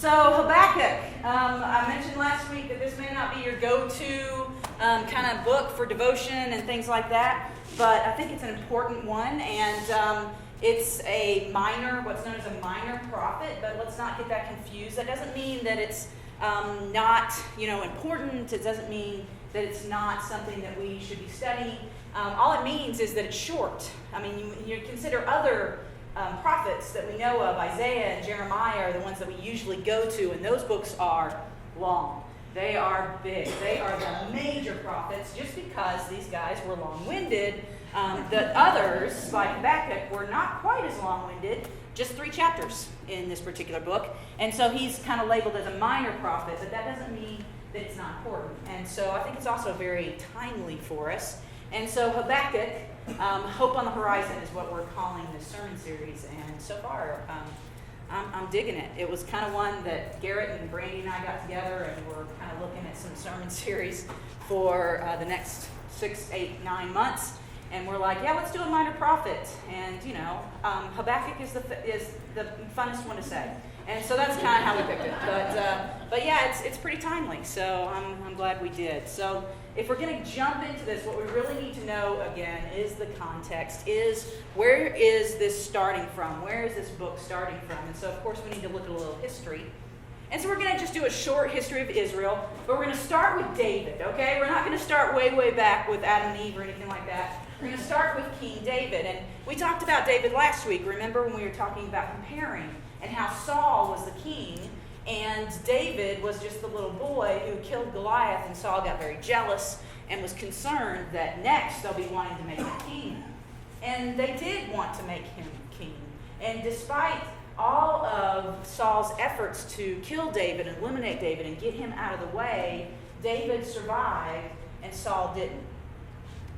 So Habakkuk, I mentioned last week that this may not be your go-to kind of book for devotion and things like that, but I think it's an important one, and it's a minor, what's known as a minor prophet, but let's not get that confused. That doesn't mean that it's not, important. It doesn't mean that it's not something that we should be studying. All it means is that it's short. I mean, you consider other prophets that we know of, Isaiah and Jeremiah are the ones that we usually go to, and those books are long. They are big. They are the major prophets just because these guys were long-winded. The others, like Habakkuk, were not quite as long-winded, just 3 chapters in this particular book. And so he's kind of labeled as a minor prophet, but that doesn't mean that it's not important. And so I think it's also very timely for us. And so Habakkuk, Hope on the Horizon is what we're calling this sermon series. And so far, I'm digging it. It was kind of one that Garrett and Brandy and I got together, and we're kind of looking at some sermon series for the next 6, 8, 9 months. And we're like, yeah, let's do a minor prophet. And, Habakkuk is the funnest one to say. And so that's kind of how we picked it. But yeah, it's pretty timely. So I'm glad we did. So if we're going to jump into this, what we really need to know, again, is the context, is where is this starting from? Where is this book starting from? And so, of course, we need to look at a little history. And so we're going to just do a short history of Israel, but we're going to start with David, okay? We're not going to start way, way back with Adam and Eve or anything like that. We're going to start with King David. And we talked about David last week, remember, when we were talking about comparing and how Saul was the king, and David was just the little boy who killed Goliath, and Saul got very jealous and was concerned that next they'll be wanting to make him king. And they did want to make him king. And despite all of Saul's efforts to kill David and eliminate David and get him out of the way, David survived and Saul didn't.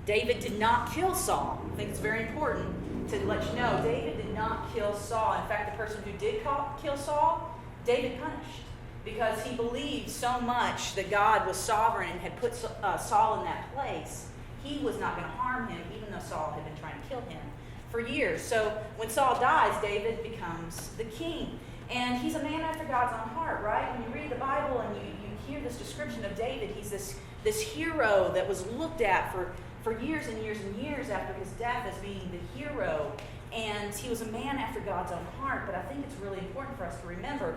David did not kill Saul. I think it's very important to let you know, David did not kill Saul. In fact, the person who did kill Saul, David punished, because he believed so much that God was sovereign and had put Saul in that place. He was not going to harm him, even though Saul had been trying to kill him for years. So when Saul dies, David becomes the king. And he's a man after God's own heart, right? When you read the Bible and you hear this description of David, he's this hero that was looked at for years and years and years after his death as being the hero. And he was a man after God's own heart, but I think it's really important for us to remember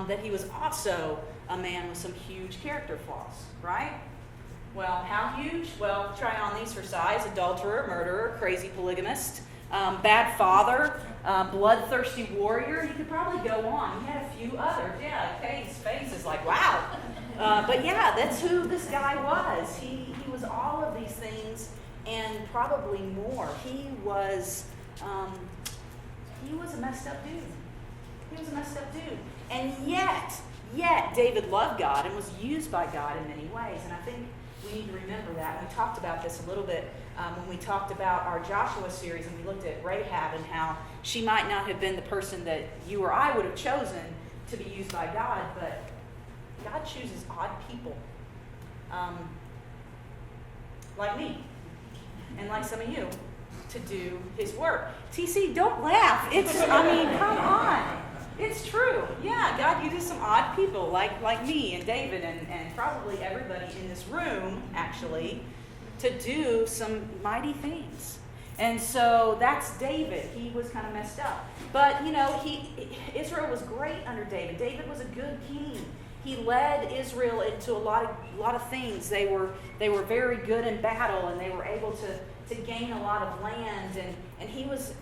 that he was also a man with some huge character flaws, right? Well, how huge? Well, try on these for size: adulterer, murderer, crazy polygamist, bad father, bloodthirsty warrior. You could probably go on. He had a few others. Yeah, Kay's face is like, wow. But yeah, that's who this guy was. He was all of these things and probably more. He was a messed up dude. He was a messed up dude. And yet, David loved God and was used by God in many ways. And I think we need to remember that. We talked about this a little bit when we talked about our Joshua series, and we looked at Rahab and how she might not have been the person that you or I would have chosen to be used by God, but God chooses odd people. Like me. And like some of you, to do his work. TC, don't laugh. Come on. It's true. Yeah, God uses some odd people like me and David and probably everybody in this room, actually, to do some mighty things. And so that's David. He was kind of messed up. But, Israel was great under David. David was a good king. He led Israel into a lot of things. They were very good in battle, and they were able to gain a lot of land. And he was,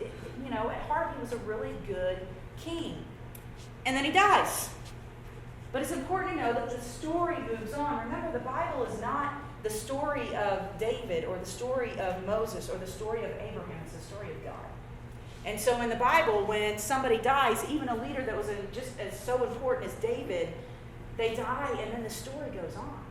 at heart, he was a really good king. And then he dies. But it's important to know that the story moves on. Remember, the Bible is not the story of David or the story of Moses or the story of Abraham. It's the story of God. And so in the Bible, when somebody dies, even a leader that was just as so important as David, they die, and then the story goes on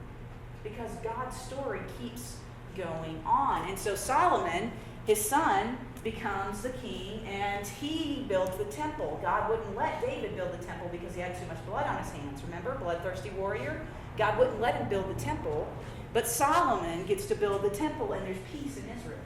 because God's story keeps going on. And so Solomon, his son, becomes the king, and he builds the temple. God wouldn't let David build the temple because he had too much blood on his hands. Remember, bloodthirsty warrior? God wouldn't let him build the temple, but Solomon gets to build the temple, and there's peace in Israel.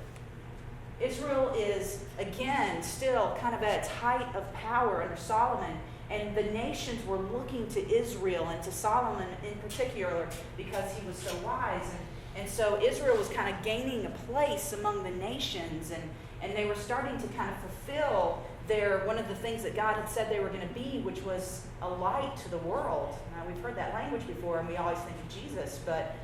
Israel is, again, still kind of at its height of power under Solomon, And the nations were looking to Israel and to Solomon in particular because he was so wise. And so Israel was kind of gaining a place among the nations, and they were starting to kind of fulfill one of the things that God had said they were going to be, which was a light to the world. Now, we've heard that language before, and we always think of Jesus, but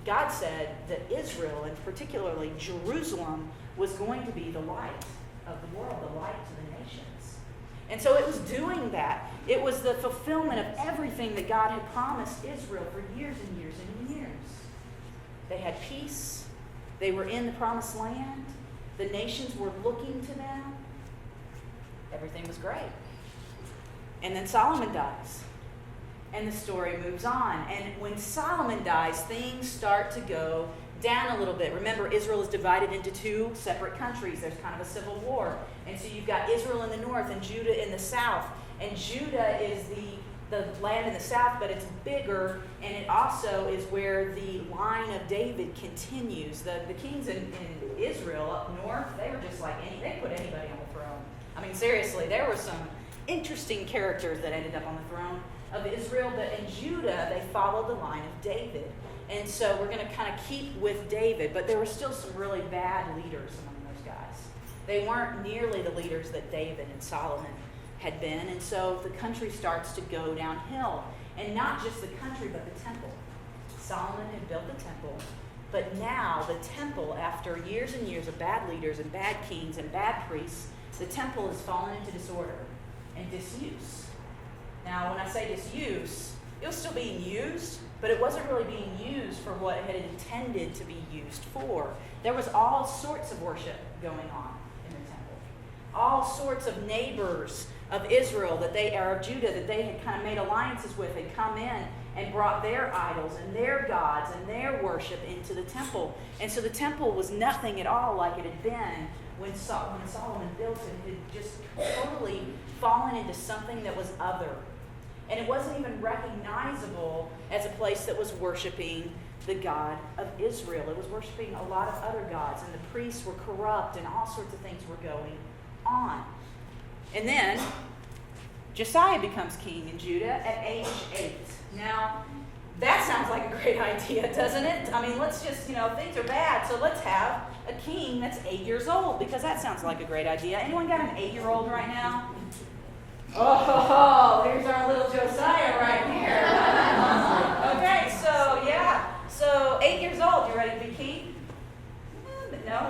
God said that Israel, and particularly Jerusalem, was going to be the light of the world, the light to the nations. And so it was doing that. It was the fulfillment of everything that God had promised Israel for years and years and years. They had peace. They were in the promised land. The nations were looking to them. Everything was great. And then Solomon dies. And the story moves on. And when Solomon dies, things start to go down a little bit. Remember, Israel is divided into two separate countries. There's kind of a civil war. And so you've got Israel in the north and Judah in the south. And Judah is the land in the south, but it's bigger, and it also is where the line of David continues. The kings in Israel up north, they were just like they put anybody on the throne. I mean, seriously, there were some interesting characters that ended up on the throne of Israel, but in Judah, they followed the line of David. And so we're going to kind of keep with David, but there were still some really bad leaders among those guys. They weren't nearly the leaders that David and Solomon had been, and so the country starts to go downhill. And not just the country, but the temple. Solomon had built the temple, but now the temple, after years and years of bad leaders and bad kings and bad priests, the temple has fallen into disorder and disuse. Now, when I say disuse, it was still being used, but it wasn't really being used for what it had intended to be used for. There was all sorts of worship going on in the temple. All sorts of neighbors of Israel or of Judah that they had kind of made alliances with had come in and brought their idols and their gods and their worship into the temple. And so the temple was nothing at all like it had been when Solomon built it. It had just totally fallen into something that was other. And it wasn't even recognizable as a place that was worshiping the God of Israel. It was worshiping a lot of other gods, and the priests were corrupt, and all sorts of things were going on. And then Josiah becomes king in Judah at age 8. Now, that sounds like a great idea, doesn't it? I mean, let's just, things are bad, so let's have a king that's 8 years old, because that sounds like a great idea. Anyone got an 8-year-old right now? Oh, here's our little Josiah right here. Okay, so 8 years old, you ready to be king? No?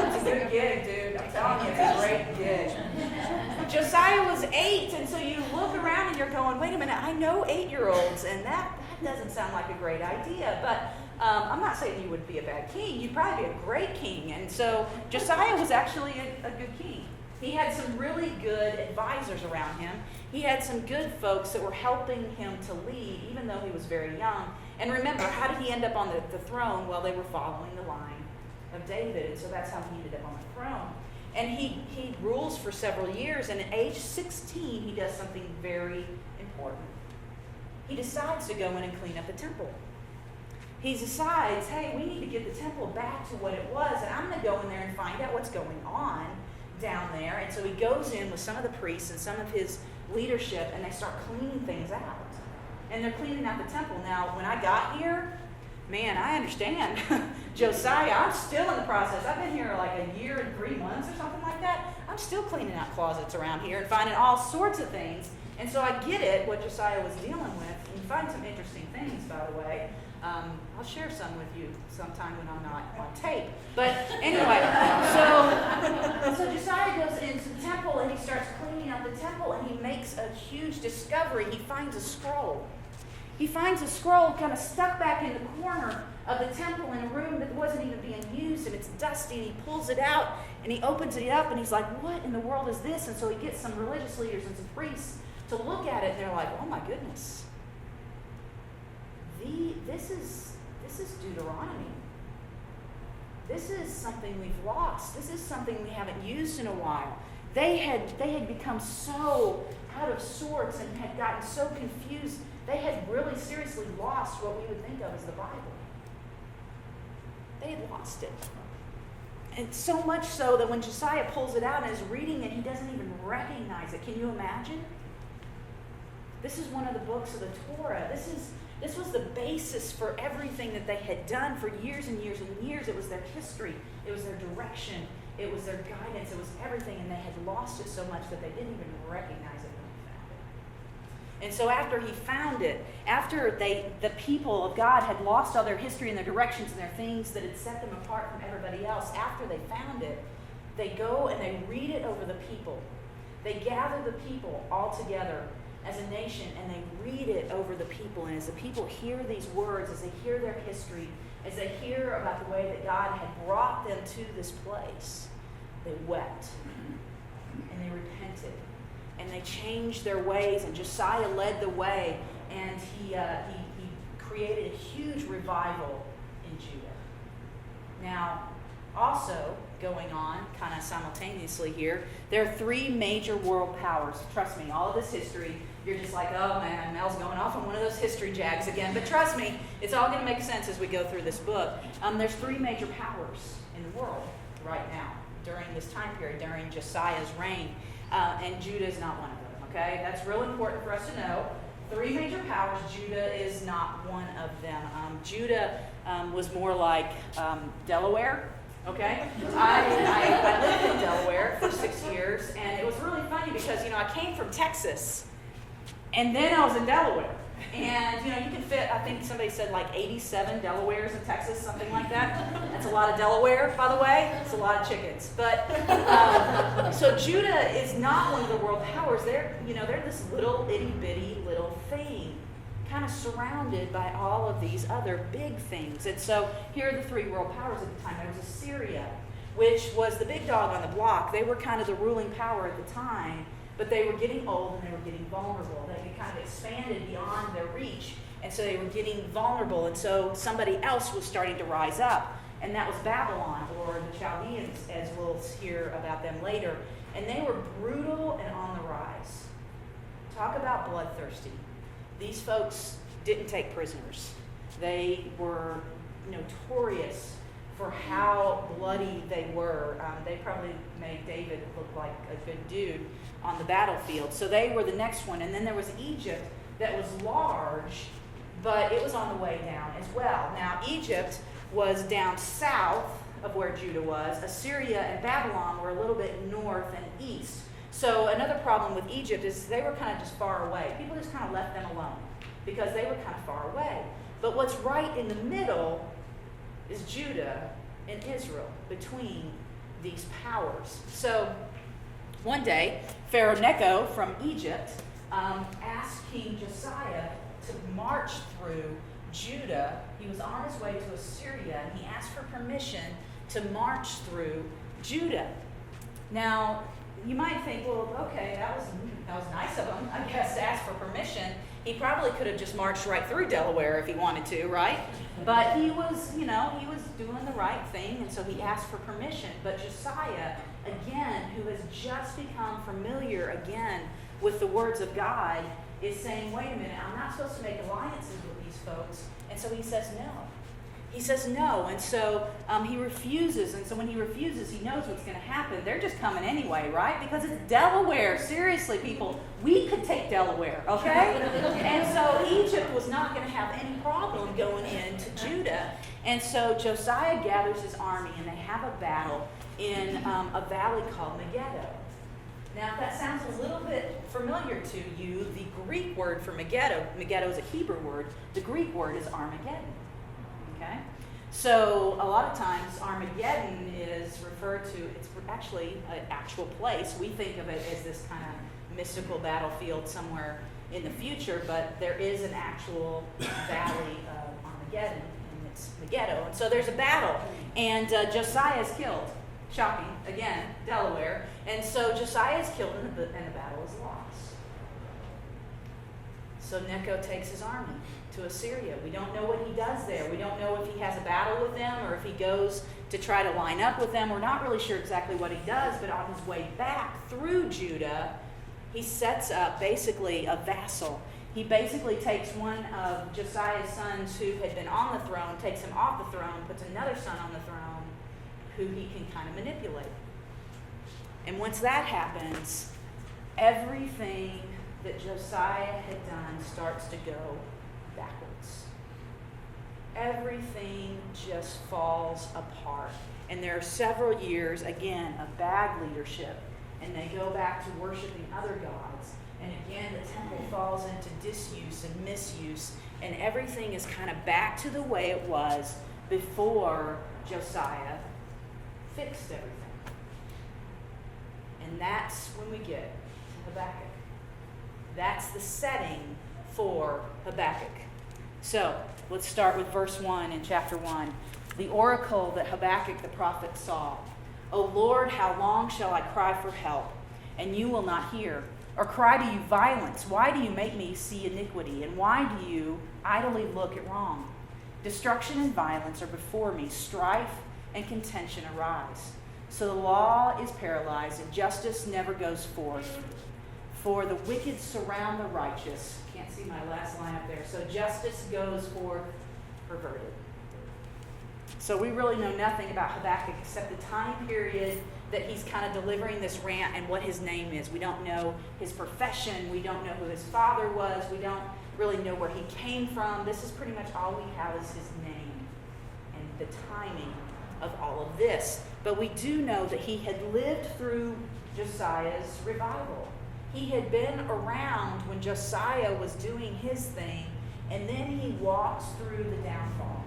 It's a good gig, dude. I'm telling you, it's a great gig. Josiah was 8, and so you look around and you're going, wait a minute, I know 8-year-olds, and that doesn't sound like a great idea. But I'm not saying you would be a bad king. You'd probably be a great king. And so Josiah was actually a good king. He had some really good advisors around him. He had some good folks that were helping him to lead, even though he was very young. And remember, how did he end up on the throne? Well, they were following the line of David, and so that's how he ended up on the throne. And he rules for several years, and at age 16, he does something very important. He decides to go in and clean up the temple. He decides, hey, we need to get the temple back to what it was, and I'm going to go in there and find out what's going on down there. And so he goes in with some of the priests and some of his leadership, and they start cleaning things out. And they're cleaning out the temple. Now, when I got here, man, I understand. Josiah, I'm still in the process. I've been here like a year and 3 months or something like that. I'm still cleaning out closets around here and finding all sorts of things. And so I get it, what Josiah was dealing with. And you find some interesting things, by the way. I'll share some with you sometime when I'm not on tape. But anyway, so Josiah goes into the temple and he starts cleaning out the temple, and he makes a huge discovery. He finds a scroll. He finds a scroll kind of stuck back in the corner of the temple in a room that wasn't even being used, and it's dusty, and he pulls it out, and he opens it up, and he's like, what in the world is this? And so he gets some religious leaders and some priests to look at it, and they're like, oh my goodness. This is Deuteronomy. This is something we've lost. This is something we haven't used in a while. They had become so out of sorts and had gotten so confused. They had really seriously lost what we would think of as the Bible. They had lost it. And so much so that when Josiah pulls it out and is reading it, he doesn't even recognize it. Can you imagine? This is one of the books of the Torah. This was the basis for everything that they had done for years and years and years. It was their history. It was their direction. It was their guidance. It was everything. And they had lost it so much that they didn't even recognize it when they found it. And so after he found it, after the people of God had lost all their history and their directions and their things that had set them apart from everybody else, after they found it, they go and they read it over the people. They gather the people all together as a nation, and they read it over the people. And as the people hear these words, as they hear their history, as they hear about the way that God had brought them to this place, they wept and they repented and they changed their ways. And Josiah led the way, and he created a huge revival in Judah. Now, also going on kind of simultaneously here, there are three major world powers. Trust me, all of this history, you're just like, oh man, Mel's going off on one of those history jags again. But trust me, it's all going to make sense as we go through this book. There's three major powers in the world right now during this time period, during Josiah's reign. And Judah is not one of them, okay? That's real important for us to know. Three major powers, Judah is not one of them. Judah was more like Delaware. Okay, I lived in Delaware for 6 years, and it was really funny because, I came from Texas, and then I was in Delaware. And, you can fit, I think somebody said like 87 Delawares in Texas, something like that. That's a lot of Delaware, by the way. It's a lot of chickens. But, so Judah is not one of the world powers. They're this little itty-bitty little thing, kind of surrounded by all of these other big things. And so here are the three world powers at the time. There was Assyria, which was the big dog on the block. They were kind of the ruling power at the time, but they were getting old and they were getting vulnerable. They had kind of expanded beyond their reach, and so they were getting vulnerable. And so somebody else was starting to rise up, and that was Babylon, or the Chaldeans, as we'll hear about them later. And they were brutal and on the rise. Talk about bloodthirsty. These folks didn't take prisoners. They were notorious for how bloody they were. They probably made David look like a good dude on the battlefield. So they were the next one. And then there was Egypt that was large, but it was on the way down as well. Now, Egypt was down south of where Judah was. Assyria and Babylon were a little bit north and east. So another problem with Egypt is they were kind of just far away. People just kind of left them alone because they were kind of far away. But what's right in the middle is Judah and Israel, between these powers. So one day, Pharaoh Necho from Egypt asked King Josiah to march through Judah. He was on his way to Assyria, and he asked for permission to march through Judah. Now, you might think, well, okay, that was nice of him, I guess, to ask for permission. He probably could have just marched right through Delaware if he wanted to, right? But he was doing the right thing, and so he asked for permission. But Josiah, again, who has just become familiar again with the words of God, is saying, wait a minute, I'm not supposed to make alliances with these folks. And so he says no. He says no, and so he refuses. And so when he refuses, he knows what's going to happen. They're just coming anyway, right? Because it's Delaware. Seriously, people, we could take Delaware, okay? And so Egypt was not going to have any problem going into Judah. And so Josiah gathers his army, and they have a battle in a valley called Megiddo. Now, if that sounds a little bit familiar to you, the Greek word for Megiddo is a Hebrew word. The Greek word is Armageddon. Okay? So a lot of times Armageddon is referred to, it's actually an actual place. We think of it as this kind of mystical battlefield somewhere in the future, but there is an actual valley of Armageddon, and it's Megiddo. And so there's a battle, and Josiah is killed. Shocking, again, Delaware. And so Josiah is killed, and the battle is lost. So Necho takes his army to Assyria. We don't know what he does there. We don't know if he has a battle with them or if he goes to try to line up with them. We're not really sure exactly what he does, but on his way back through Judah, he sets up basically a vassal. He basically takes one of Josiah's sons who had been on the throne, takes him off the throne, puts another son on the throne who he can kind of manipulate. And once that happens, everything that Josiah had done starts to go backwards. Everything just falls apart. And there are several years, again, of bad leadership. And they go back to worshiping other gods. And again, the temple falls into disuse and misuse. And everything is kind of back to the way it was before Josiah fixed everything. And that's when we get to Habakkuk. That's the setting for Habakkuk. So, let's start with verse 1 in chapter 1. The oracle that Habakkuk the prophet saw. O Lord, how long shall I cry for help, and you will not hear? Or cry to you violence? Why do you make me see iniquity? And why do you idly look at wrong? Destruction and violence are before me. Strife and contention arise. So the law is paralyzed, and justice never goes forth. For the wicked surround the righteous. Can't see my last line up there. So justice goes forth perverted. So we really know nothing about Habakkuk except the time period that he's kind of delivering this rant and what his name is. We don't know his profession. We don't know who his father was. We don't really know where he came from. This is pretty much all we have is his name and the timing of all of this. But we do know that he had lived through Josiah's revival. He had been around when Josiah was doing his thing, and then he walks through the downfall.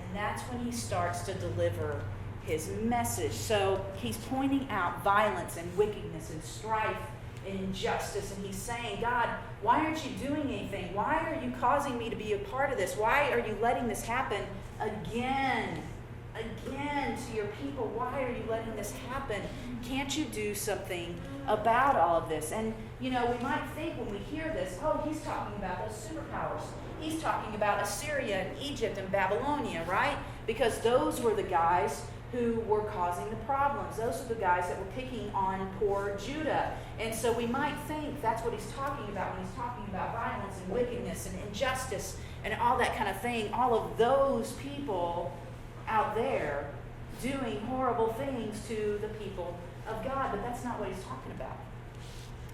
And that's when he starts to deliver his message. So he's pointing out violence and wickedness and strife and injustice, and he's saying, God, why aren't you doing anything? Why are you causing me to be a part of this? Why are you letting this happen again to your people? Why are you letting this happen? Can't you do something about all of this? And, we might think when we hear this, oh, he's talking about those superpowers. He's talking about Assyria and Egypt and Babylonia, right? Because those were the guys who were causing the problems. Those are the guys that were picking on poor Judah. And so we might think that's what he's talking about when he's talking about violence and wickedness and injustice and all that kind of thing. All of those people out there doing horrible things to the people of God. But that's not what he's talking about.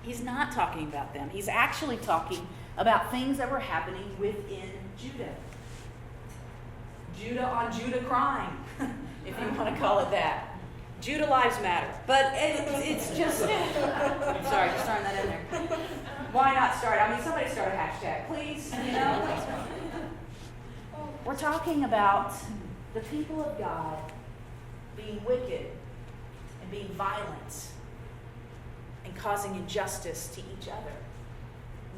He's not talking about them. He's actually talking about things that were happening within Judah. Judah on Judah crime, if you want to call it that. Judah lives matter. But it's just... Sorry, just throwing that in there. Why not start? Somebody start a hashtag, please. We're talking about the people of God being wicked and being violent and causing injustice to each other.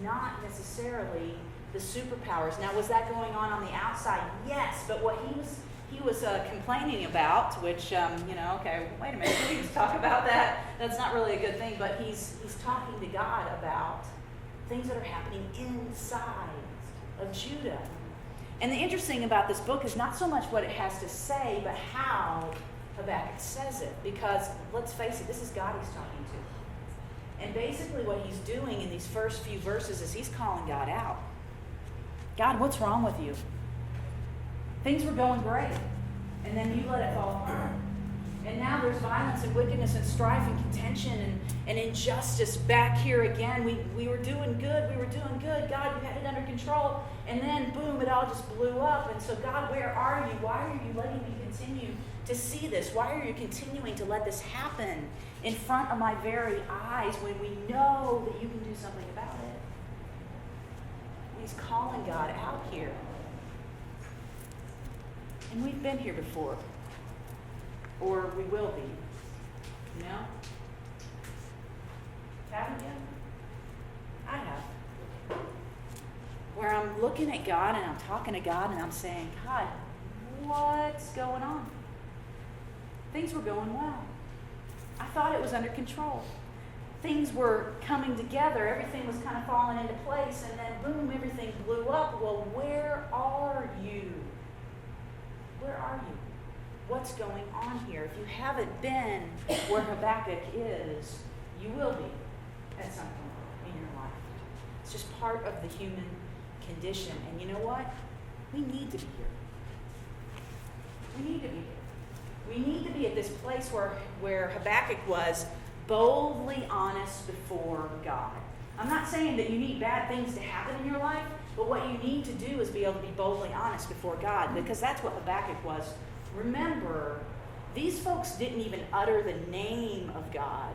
Not necessarily the superpowers. Now, was that going on the outside? Yes, but what he was complaining about, which, okay, wait a minute, we just talk about that. That's not really a good thing, but he's talking to God about things that are happening inside of Judah. And the interesting about this book is not so much what it has to say, but how Habakkuk says it. Because, let's face it, this is God he's talking to. And basically what he's doing in these first few verses is he's calling God out. God, what's wrong with you? Things were going great, and then you let it fall apart. And now there's violence and wickedness and strife and contention and injustice back here again. We were doing good. God, you had it under control. And then, boom, it all just blew up. And so, God, where are you? Why are you letting me continue to see this? Why are you continuing to let this happen in front of my very eyes when we know that you can do something about it? He's calling God out here. And we've been here before. Or we will be. Haven't you? I have. Where I'm looking at God and I'm talking to God and I'm saying, God, what's going on? Things were going well. I thought it was under control. Things were coming together. Everything was kind of falling into place. And then, boom, everything blew up. Well, where are you? Where are you? What's going on here? If you haven't been where Habakkuk is, you will be at some point in your life. It's just part of the human condition. And you know what? We need to be here. We need to be here. We need to be at this place where Habakkuk was boldly honest before God. I'm not saying that you need bad things to happen in your life, but what you need to do is be able to be boldly honest before God, because that's what Habakkuk was. Remember, these folks didn't even utter the name of God.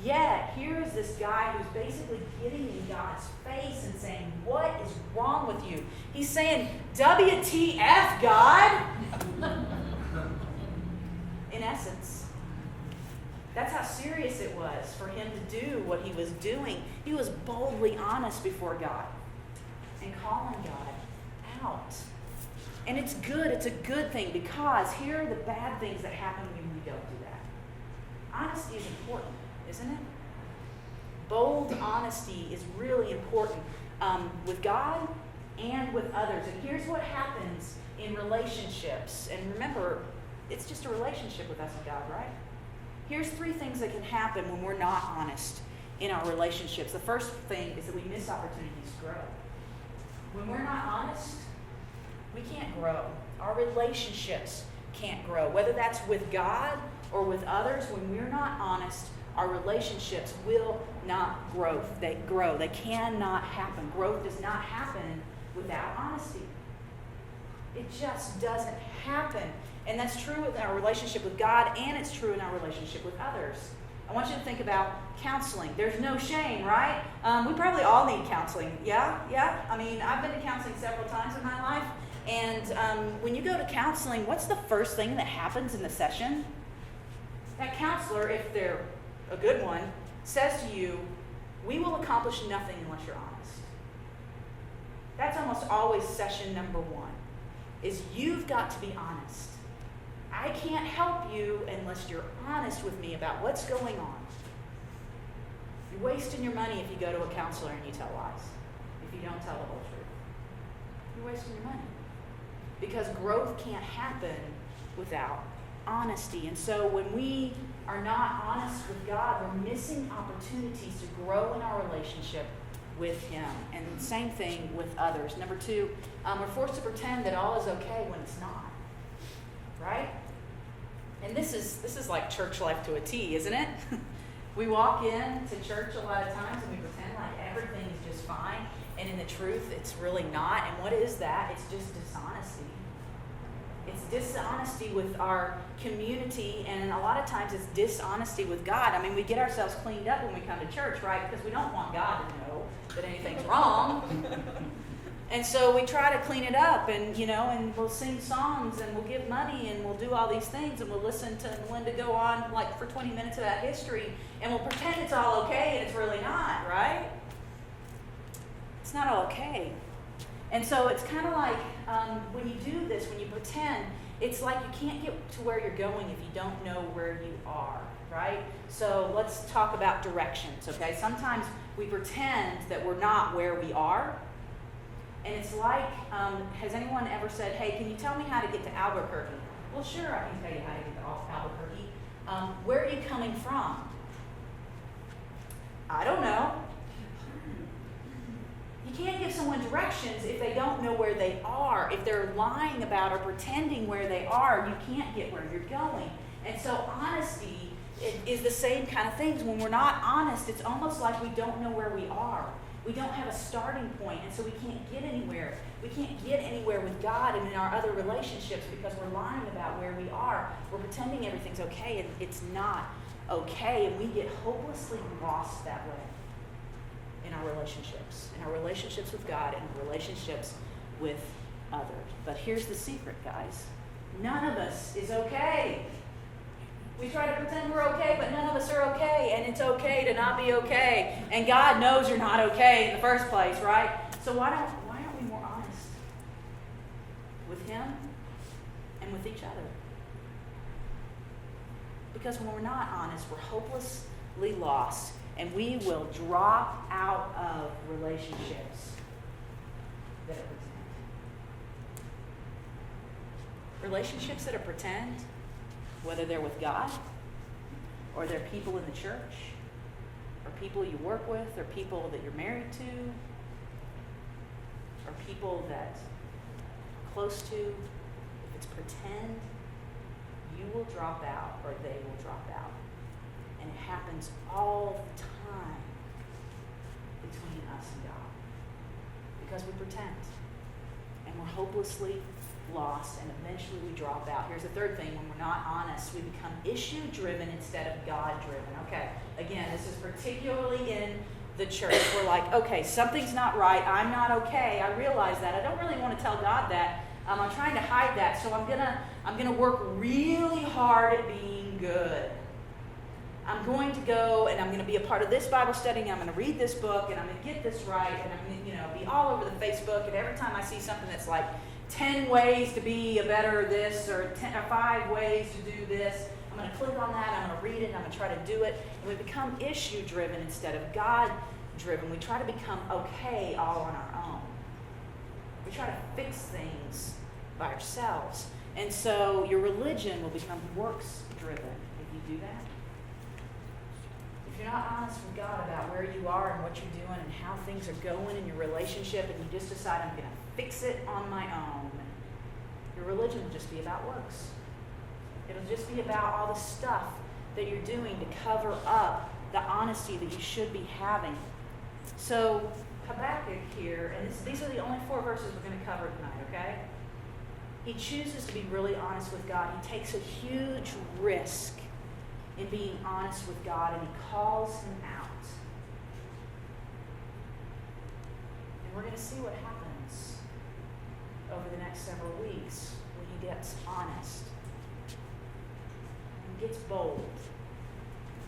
Yet, here is this guy who's basically getting in God's face and saying, what is wrong with you? He's saying, WTF, God? In essence. That's how serious it was for him to do what he was doing. He was boldly honest before God and calling God out. And it's good. It's a good thing, because here are the bad things that happen when we don't do that. Honesty is important, isn't it? Bold honesty is really important with God and with others. And here's what happens in relationships. And remember, it's just a relationship with us and God, right? Here's 3 things that can happen when we're not honest in our relationships. The first thing is that we miss opportunities to grow. When we're not honest, we can't grow. Our relationships can't grow. Whether that's with God or with others, when we're not honest, our relationships will not grow. They cannot happen. Growth does not happen without honesty. It just doesn't happen. And that's true in our relationship with God, and it's true in our relationship with others. I want you to think about counseling. There's no shame, right? We probably all need counseling. Yeah. I mean, I've been to counseling several times in my life. And when you go to counseling, what's the first thing that happens in the session? That counselor, if they're a good one, says to you, we will accomplish nothing unless you're honest. That's almost always session number 1, is you've got to be honest. I can't help you unless you're honest with me about what's going on. You're wasting your money if you go to a counselor and you tell lies, if you don't tell the whole truth. You're wasting your money. Because growth can't happen without honesty. And so when we are not honest with God, we're missing opportunities to grow in our relationship with Him. And same thing with others. Number 2, we're forced to pretend that all is okay when it's not. Right? And this is like church life to a T, isn't it? We walk into church a lot of times and we pretend like everything is just fine, and in the truth, it's really not. And what is that? It's just dishonesty. It's dishonesty with our community, and a lot of times it's dishonesty with God. I mean, we get ourselves cleaned up when we come to church, right? Because we don't want God to know that anything's wrong. And so we try to clean it up, and and we'll sing songs, and we'll give money, and we'll do all these things, and we'll listen to Melinda go on like for 20 minutes about history, and we'll pretend it's all okay, and it's really not, right? It's not all okay. And so it's kind of like when you do this, when you pretend, it's like you can't get to where you're going if you don't know where you are, right? So let's talk about directions, okay? Sometimes we pretend that we're not where we are. And it's like, has anyone ever said, hey, can you tell me how to get to Albuquerque? Well, sure, I can tell you how to get to Albuquerque. Where are you coming from? I don't know. You can't give someone directions if they don't know where they are. If they're lying about or pretending where they are, you can't get where you're going. And so honesty is the same kind of things. When we're not honest, it's almost like we don't know where we are. We don't have a starting point, and so we can't get anywhere. We can't get anywhere with God and in our other relationships because we're lying about where we are. We're pretending everything's okay, and it's not okay, and we get hopelessly lost that way in our relationships with God, and relationships with others. But here's the secret, guys. None of us is okay. We try to pretend we're okay, but none of us are okay, and it's okay to not be okay. And God knows you're not okay in the first place, right? So why aren't we more honest with Him and with each other? Because when we're not honest, we're hopelessly lost, and we will drop out of relationships that are pretend. Relationships that are pretend, whether they're with God, or they're people in the church, or people you work with, or people that you're married to, or people that you're close to, if it's pretend, you will drop out, or they will drop out. And it happens all the time between us and God. Because we pretend. And we're hopelessly lost, and eventually we drop out. Here's the third thing: when we're not honest, we become issue-driven instead of God-driven. Okay, again, this is particularly in the church. We're like, okay, something's not right. I'm not okay. I realize that. I don't really want to tell God that. I'm trying to hide that, so I'm gonna work really hard at being good. I'm going to go and I'm going to be a part of this Bible study, and I'm going to read this book, and I'm going to get this right, and I'm going to be all over the Facebook, and every time I see something that's like 10 ways to be a better this, or 5 ways to do this, I'm going to click on that, I'm going to read it, and I'm going to try to do it. And we become issue-driven instead of God-driven. We try to become okay all on our own. We try to fix things by ourselves. And so your religion will become works-driven if you do that. If you're not honest with God about where you are and what you're doing and how things are going in your relationship, and you just decide, I'm going to fix it on my own, your religion will just be about works. It'll just be about all the stuff that you're doing to cover up the honesty that you should be having. So Habakkuk here, and these are the only 4 verses we're going to cover tonight, okay? He chooses to be really honest with God. He takes a huge risk in being honest with God, and he calls him out. And we're going to see what happens over the next several weeks when he gets honest and gets bold.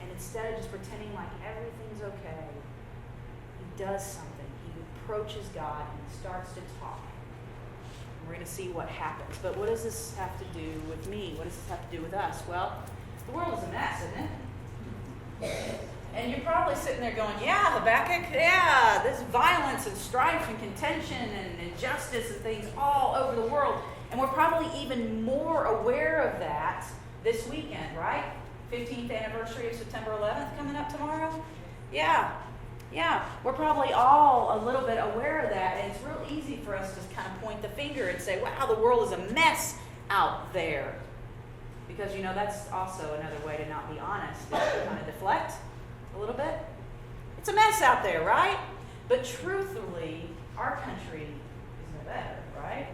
And instead of just pretending like everything's okay, he does something. He approaches God and he starts to talk. And we're going to see what happens. But what does this have to do with me? What does this have to do with us? Well, the world is a mess, isn't it? And you're probably sitting there going, yeah, Habakkuk, yeah, there's violence and strife and contention and injustice and things all over the world. And we're probably even more aware of that this weekend, right? 15th anniversary of September 11th coming up tomorrow? Yeah. We're probably all a little bit aware of that, and it's real easy for us to kind of point the finger and say, wow, the world is a mess out there. Because, that's also another way to not be honest, is to kind of deflect a little bit. It's a mess out there, right? But truthfully, our country is no better, right?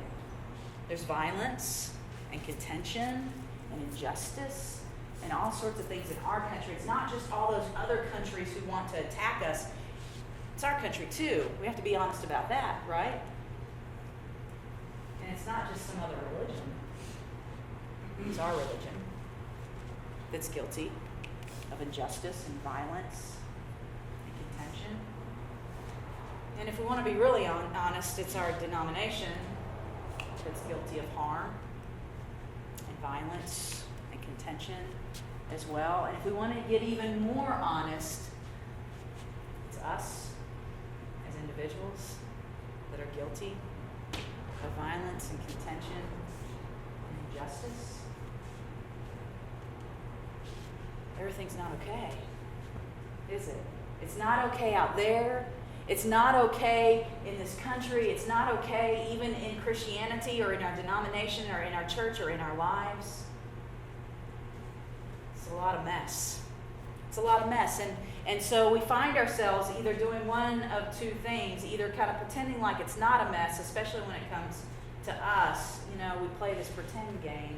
There's violence and contention and injustice and all sorts of things in our country. It's not just all those other countries who want to attack us. It's our country too. We have to be honest about that, right? And it's not just some other religion. It's our religion that's guilty of injustice and violence and contention. And if we want to be really honest, it's our denomination that's guilty of harm and violence and contention as well. And if we want to get even more honest, it's us as individuals that are guilty of violence and contention and injustice. Everything's not okay, is it? It's not okay out there. It's not okay in this country. It's not okay even in Christianity or in our denomination or in our church or in our lives. It's a lot of mess. It's a lot of mess. And so we find ourselves either doing one of 2 things, either kind of pretending like it's not a mess, especially when it comes to us. We play this pretend game.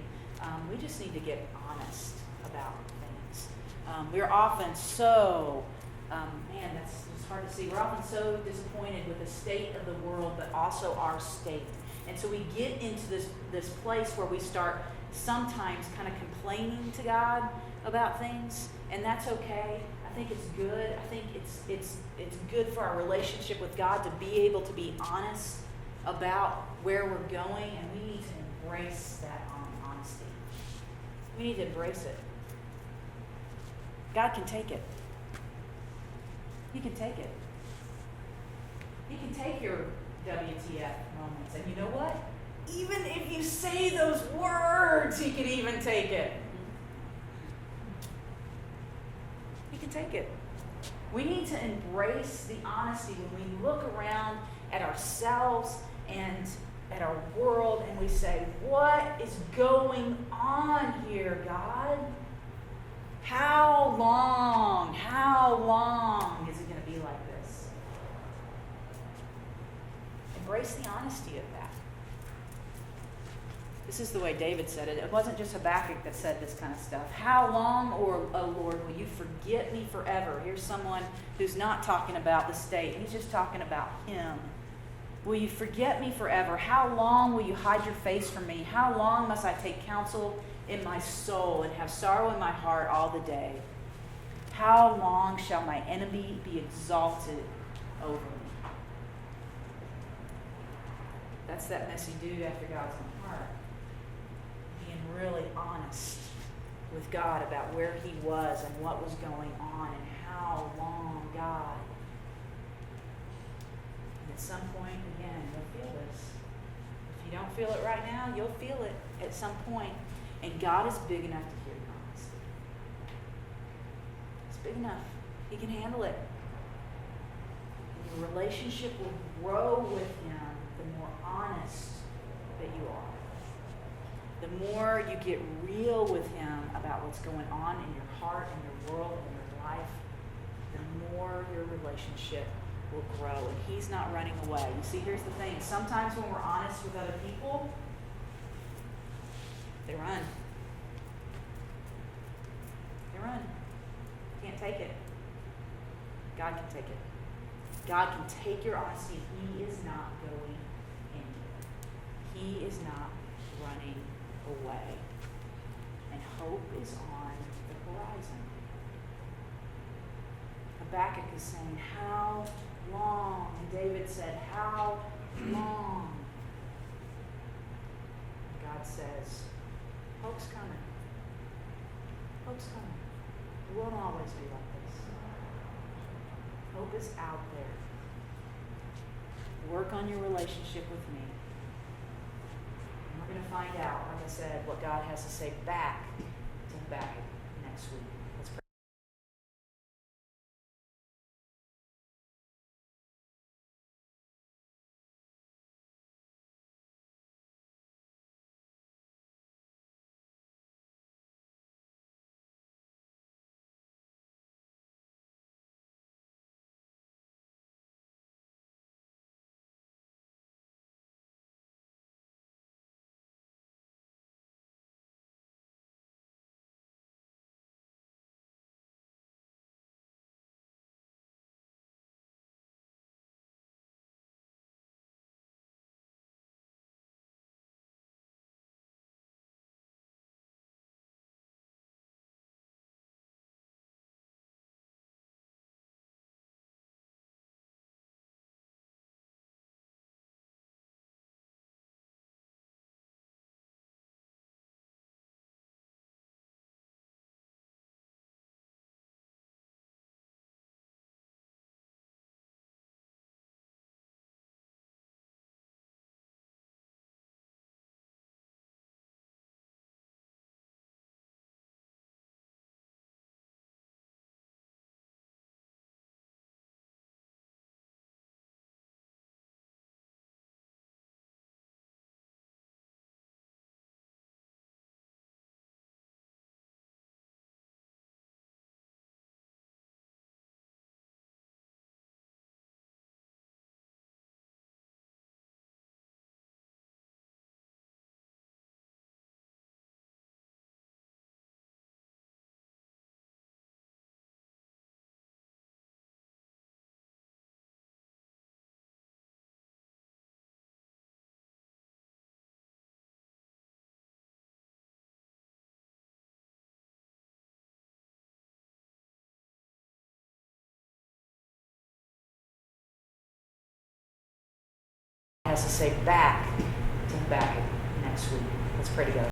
We just need to get honest about things. We're often so, that's just hard to see. We're often so disappointed with the state of the world, but also our state. And so we get into this place where we start sometimes kind of complaining to God about things, and that's okay. I think it's good. I think it's good for our relationship with God to be able to be honest about where we're going, and we need to embrace that honesty. We need to embrace it. God can take it. He can take it. He can take your WTF moments. And you know what? Even if you say those words, he can even take it. He can take it. We need to embrace the honesty when we look around at ourselves and at our world and we say, what is going on here, God? How long is it going to be like this? Embrace the honesty of that. This is the way David said it. It wasn't just Habakkuk that said this kind of stuff. How long, O Lord, will you forget me forever? Here's someone who's not talking about the state. He's just talking about him. Will you forget me forever? How long will you hide your face from me? How long must I take counsel in my soul and have sorrow in my heart all the day? How long shall my enemy be exalted over me? That's that messy dude after God's own heart. Being really honest with God about where he was and what was going on and how long, God. And at some point, again, you'll feel this. If you don't feel it right now, you'll feel it at some point. And God is big enough to hear your honesty. He's big enough. He can handle it. And your relationship will grow with him the more honest that you are. The more you get real with him about what's going on in your heart, in your world, in your life, the more your relationship will grow. And he's not running away. You see, here's the thing. Sometimes when we're honest with other people, they run. They run. Can't take it. God can take it. God can take your honesty. He is not going anywhere. He is not running away. And hope is on the horizon. Habakkuk is saying, how long? And David said, how long? And God says, hope's coming. Hope's coming. It won't always be like this. Hope is out there. Work on your relationship with me. And we're going to find out, like I said, what God has to say back to Habakkuk next week. Let's pray. Has to say back to Habakkuk next week. Let's pray together.